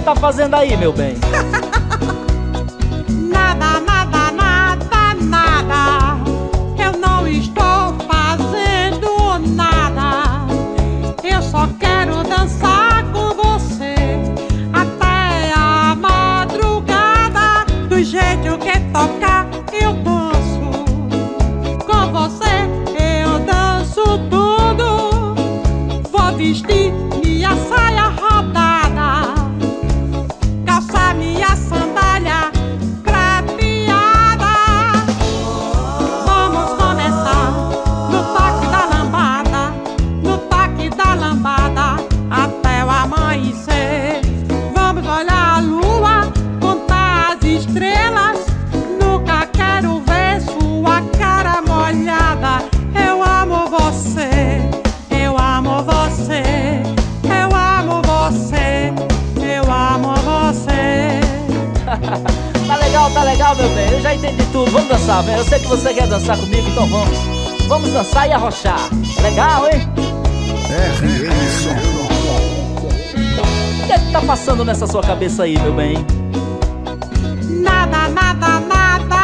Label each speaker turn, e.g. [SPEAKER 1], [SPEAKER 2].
[SPEAKER 1] tá fazendo aí, meu bem?
[SPEAKER 2] Nada, nada, nada, nada. Eu não estou fazendo nada. Eu só quero dançar com você até a madrugada. Do jeito que tocar, eu danço. Com você eu danço tudo. Vou vestir minha saia rodada, calçar minha sandália prateada. Vamos começar no toque da lambada, no toque da lambada, até o amanhecer. Vamos olhar a lua, contar as estrelas. Nunca quero ver sua cara molhada. Eu amo você, eu amo você, eu amo você, eu amo você.
[SPEAKER 1] Tá legal, meu bem. Eu já entendi tudo. Vamos dançar, velho. Eu sei que você quer dançar comigo, então vamos. Vamos dançar e arrochar. Legal, hein? O que tá passando nessa sua cabeça aí, meu bem?
[SPEAKER 2] Nada, nada, nada.